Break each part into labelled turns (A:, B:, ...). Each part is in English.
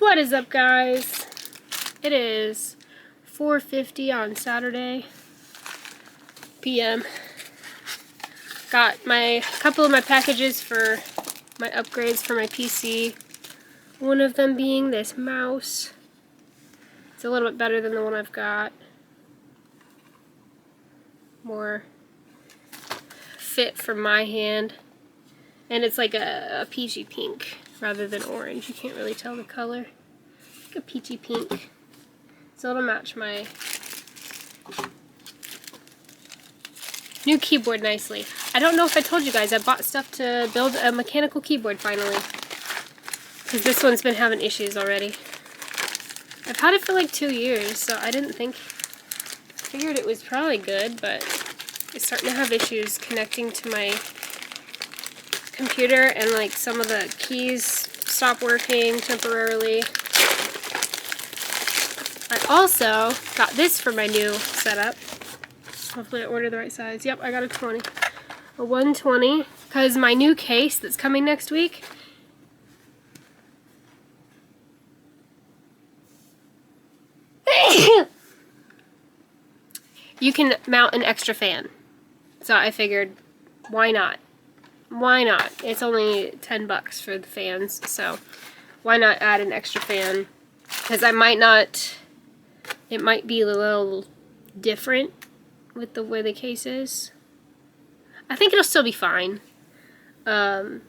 A: What is up, guys? It is 4:50 on Saturday p.m. Got a couple of my packages for my upgrades for my PC. One of them being this mouse. It's a little bit better than the one I've got. More fit for my hand. And it's like a peachy pink rather than orange. You can't really tell the color. Like a peachy pink. So it'll match my new keyboard nicely. I don't know if I told you guys, I bought stuff to build a mechanical keyboard finally. Because this one's been having issues already. I've had it for like 2 years, so I figured it was probably good, but it's starting to have issues connecting to my computer, and like some of the keys stop working temporarily. I also got this for my new setup. Hopefully I ordered the right size. Yep, I got a 120, because my new case that's coming next week, you can mount an extra fan. So I figured, why not? Why not? It's only $10 for the fans, so why not add an extra fan? Because it might be a little different with the way the case is. I think it'll still be fine. And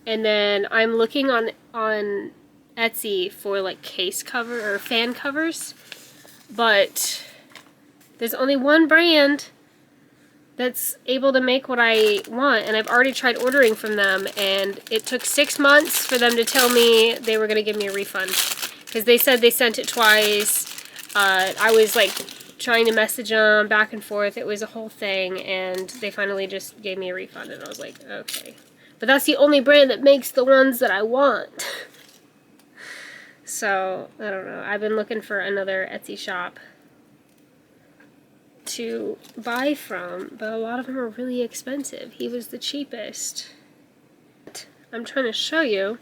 A: then I'm looking on Etsy for like case cover or fan covers, but there's only one brand that's able to make what I want, and I've already tried ordering from them, and it took 6 months for them to tell me they were going to give me a refund, because they said they sent it twice. I was like trying to message them back and forth. It was a whole thing, and they finally just gave me a refund, and I was like, okay. But that's the only brand that makes the ones that I want. So, I don't know. I've been looking for another Etsy shop to buy from, but a lot of them are really expensive. He was the cheapest. I'm trying to show you.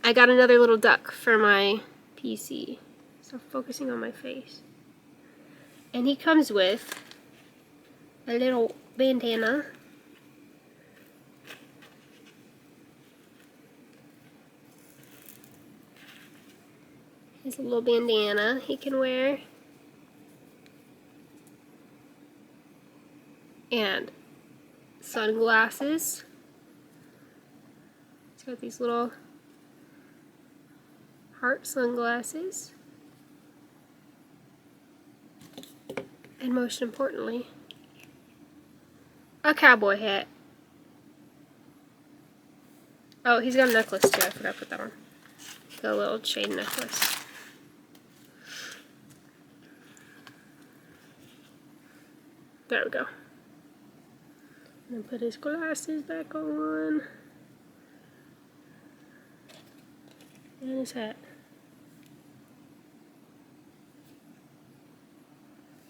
A: I got another little duck for my PC. Stop focusing on my face. And he comes with a little bandana. Here's a little bandana he can wear. And sunglasses. It's got these little heart sunglasses. And most importantly, a cowboy hat. Oh, he's got a necklace too. I forgot to put that on. The little chain necklace. There we go. And put his glasses back on. And his hat.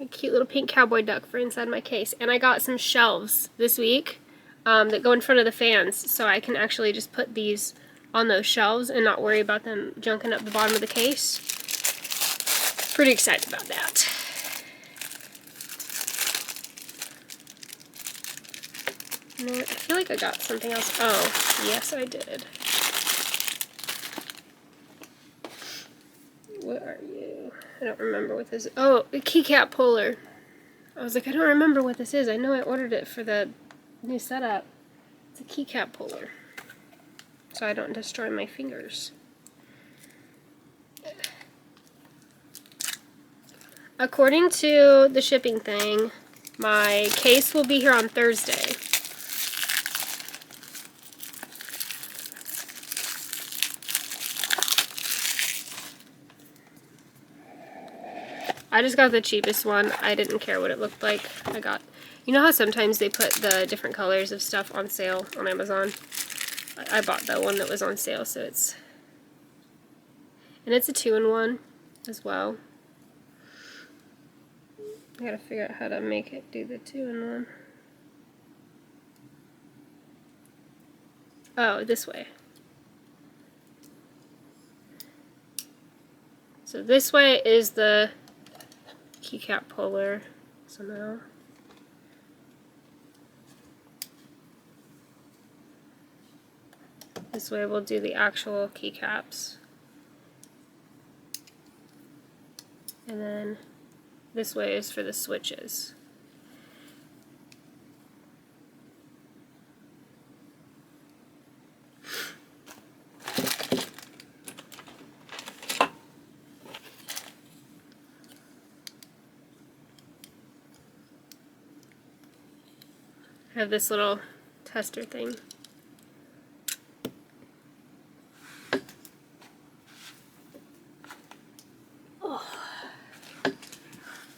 A: A cute little pink cowboy duck for inside my case. And I got some shelves this week that go in front of the fans, so I can actually just put these on those shelves and not worry about them junking up the bottom of the case. Pretty excited about that. I feel like I got something else. Oh, yes I did. What are you? I don't remember what this is. Oh, a keycap puller. I was like, I don't remember what this is. I know I ordered it for the new setup. It's a keycap puller, so I don't destroy my fingers. According to the shipping thing, my case will be here on Thursday. I just got the cheapest one. I didn't care what it looked like. You know how sometimes they put the different colors of stuff on sale on Amazon? I bought the one that was on sale, so it's a 2-in-1 as well. I gotta figure out how to make it do the 2-in-1. Oh, this way. So this way is the keycap puller. So now this way we'll do the actual keycaps. And then this way is for the switches. I have this little tester thing. Oh.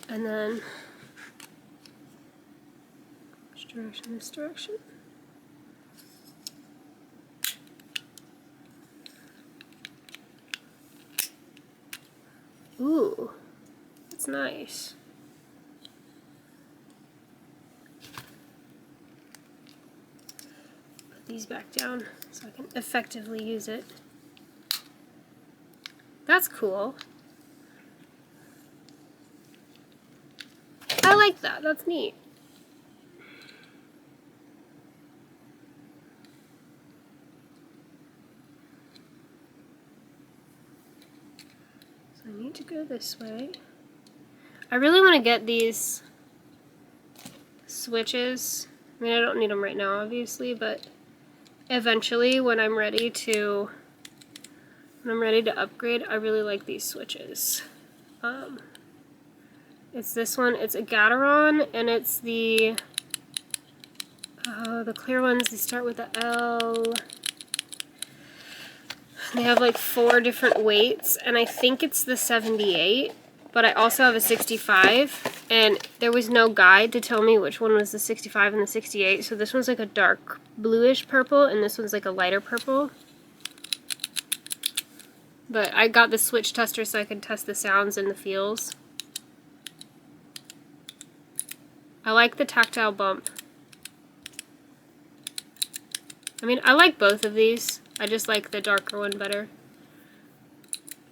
A: And then which direction? This direction. Ooh, that's nice. Put these back down so I can effectively use it. That's cool. I like that. That's neat. So I need to go this way. I really want to get these switches. I mean, I don't need them right now, obviously, but eventually when I'm ready to upgrade, I really like these switches. It's this one, it's a Gateron, and it's the clear ones, they start with a L. They have like 4 different weights, and I think it's the 78, but I also have a 65, and there was no guide to tell me which one was the 65 and the 68, so this one's like a dark bluish purple, and this one's like a lighter purple. But I got the switch tester so I could test the sounds and the feels. I like the tactile bump. I mean, I like both of these. I just like the darker one better.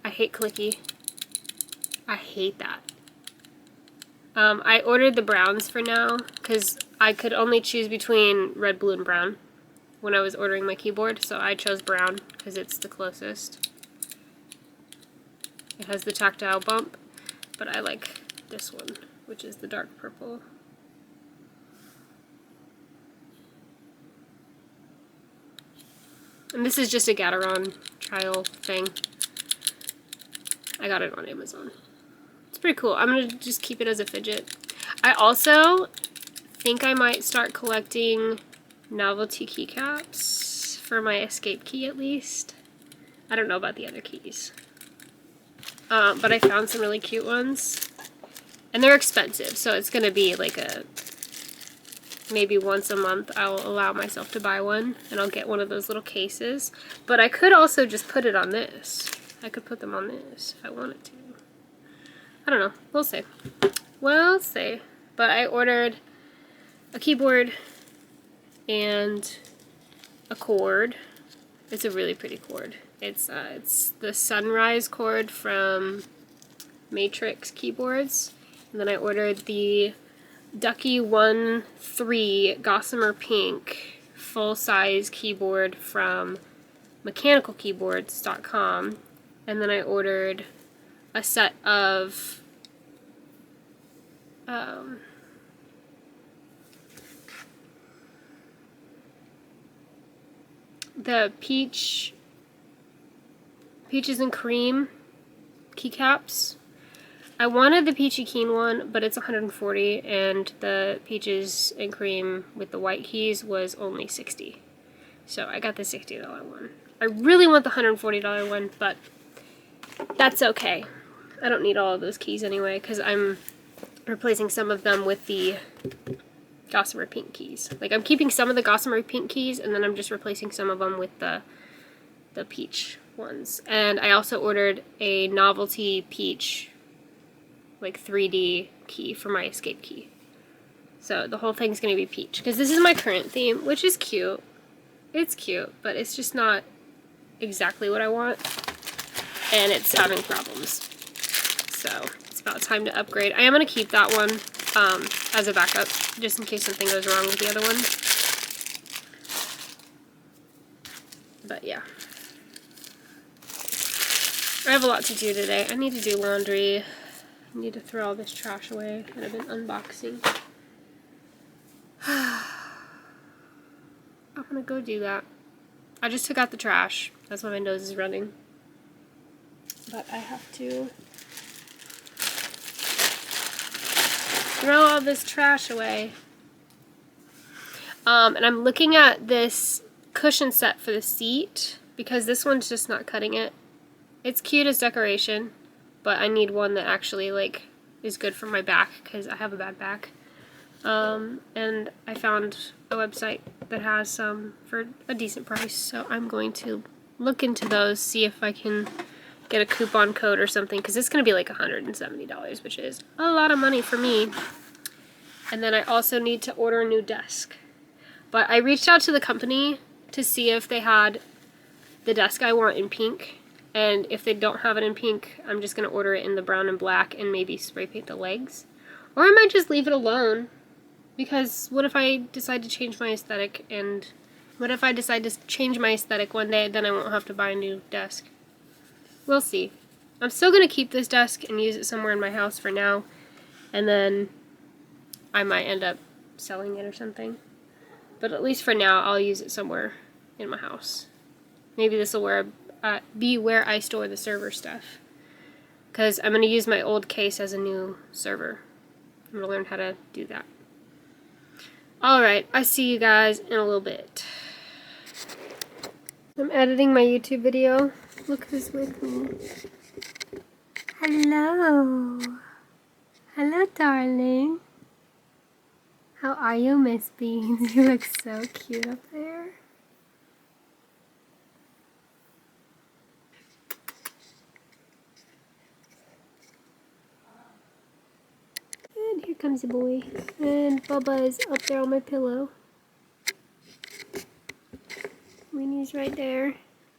A: I hate clicky. I hate that. I ordered the browns for now because I could only choose between red, blue, and brown when I was ordering my keyboard, so I chose brown because it's the closest. It has the tactile bump, but I like this one, which is the dark purple. And this is just a Gateron trial thing. I got it on Amazon. It's pretty cool. I'm going to just keep it as a fidget. I also think I might start collecting novelty keycaps for my escape key at least. I don't know about the other keys. But I found some really cute ones. And they're expensive, so it's going to be like a... maybe once a month I'll allow myself to buy one, and I'll get one of those little cases. But I could also just put it on this. I could put them on this if I wanted to. I don't know. We'll see. We'll see. But I ordered a keyboard and a cord. It's a really pretty cord. It's the Sunrise cord from Matrix Keyboards. And then I ordered the Ducky 1-3 Gossamer Pink full-size keyboard from mechanicalkeyboards.com, and then I ordered a set of the Peaches and Cream keycaps. I wanted the Peachy Keen one, but it's $140, and the Peaches and Cream with the white keys was only $60. So I got the $60 one. I really want the $140 one, but that's okay. I don't need all of those keys anyway, because I'm replacing some of them with the Gossamer Pink keys. Like, I'm keeping some of the Gossamer Pink keys, and then I'm just replacing some of them with the peach ones. And I also ordered a novelty peach, like 3D key for my escape key. So the whole thing's gonna be peach, because this is my current theme, which is cute. It's cute, but it's just not exactly what I want, and it's having problems. So it's about time to upgrade. I am going to keep that one as a backup, just in case something goes wrong with the other one. But yeah. I have a lot to do today. I need to do laundry. I need to throw all this trash away that I've been unboxing. I'm gonna go do that. I just took out the trash. That's why my nose is running. But I have to throw all this trash away. And I'm looking at this cushion set for the seat because this one's just not cutting it. It's cute as decoration, but I need one that actually like is good for my back because I have a bad back. And I found a website that has some for a decent price, so I'm going to look into those, see if I can get a coupon code or something, because it's going to be like $170, which is a lot of money for me. And then I also need to order a new desk. But I reached out to the company to see if they had the desk I want in pink, and if they don't have it in pink, I'm just going to order it in the brown and black and maybe spray paint the legs. Or I might just leave it alone. Because what if I decide to change my aesthetic, and what if I decide to change my aesthetic one day, then I won't have to buy a new desk? We'll see. I'm still going to keep this desk and use it somewhere in my house for now, and then I might end up selling it or something. But at least for now, I'll use it somewhere in my house. Maybe this will be where I store the server stuff. Because I'm going to use my old case as a new server. I'm going to learn how to do that. Alright, I see you guys in a little bit. I'm editing my YouTube video. Look who's with me. Hello. Hello, darling. How are you, Miss Beans? You look so cute up there. And here comes the boy. And Bubba is up there on my pillow. Winnie's right there.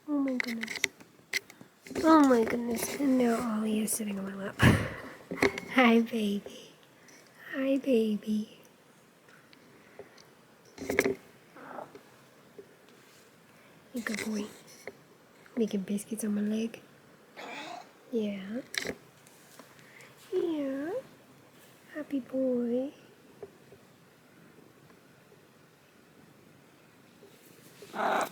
A: Oh my goodness. Oh my goodness. And now Ollie is sitting on my lap. Hi, baby. Hi, baby. You good boy. Making biscuits on my leg. Yeah. Yeah. Happy boy. I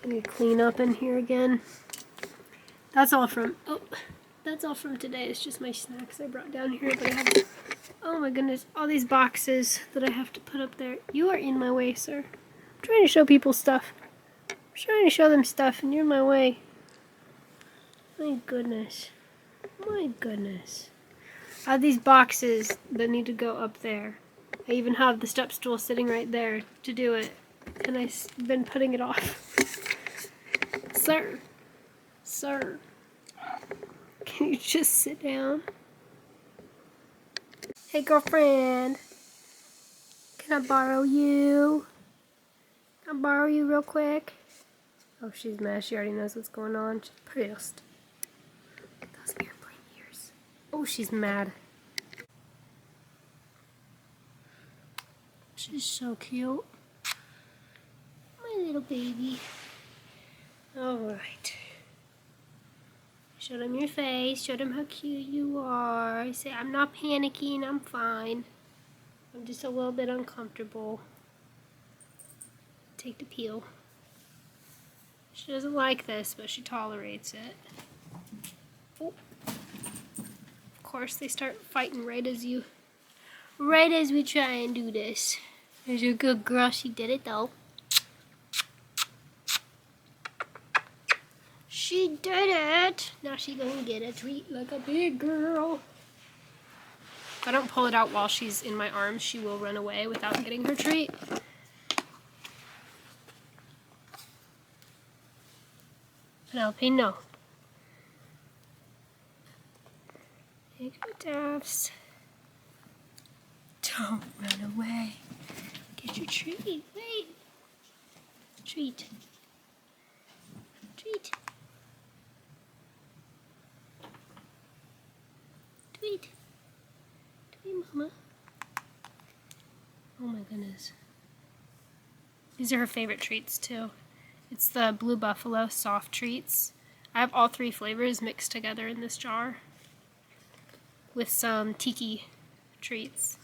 A: need to clean up in here again. That's all from today. It's just my snacks I brought down here, but I have, oh my goodness, all these boxes that I have to put up there. You are in my way, sir. I'm trying to show people stuff. I'm trying to show them stuff, and you're in my way. My goodness. My goodness. I have these boxes that need to go up there. I even have the step stool sitting right there to do it, and I've been putting it off. Sir. Sir. Can you just sit down? Hey, girlfriend. Can I borrow you? Can I borrow you real quick? Oh, she's mad. She already knows what's going on. She's pissed. Look at those airplane ears. Oh, she's mad. She's so cute. My little baby. Alright. Show them your face. Show them how cute you are. Say, I'm not panicking. I'm fine. I'm just a little bit uncomfortable. Take the peel. She doesn't like this, but she tolerates it. Oh. Of course, they start fighting right as we try and do this. There's your good girl. She did it, though. She did it! Now she gonna get a treat like a big girl. If I don't pull it out while she's in my arms, she will run away without getting her treat. Penelope, no. Take your taps. Don't run away. Get your treat. Wait. Treat. Treat. Wait. Wait, Mama. Oh my goodness. These are her favorite treats too. It's the Blue Buffalo soft treats. I have all 3 flavors mixed together in this jar with some tiki treats.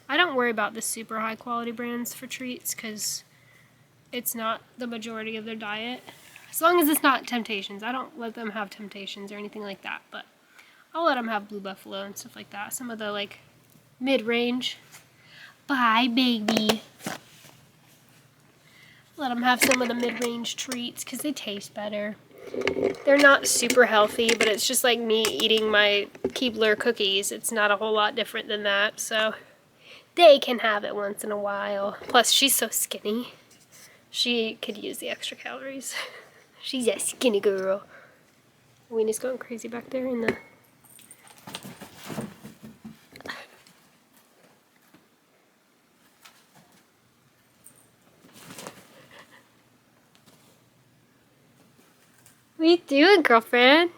A: I don't worry about the super high quality brands for treats because it's not the majority of their diet. As long as it's not Temptations. I don't let them have Temptations or anything like that, but I'll let them have Blue Buffalo and stuff like that. Some of the like mid-range. Bye, baby. Let them have some of the mid-range treats because they taste better. They're not super healthy, but it's just like me eating my Keebler cookies. It's not a whole lot different than that, so they can have it once in a while. Plus, she's so skinny. She could use the extra calories. She's a skinny girl. Weenie's going crazy back there in the... What are you doing, girlfriend?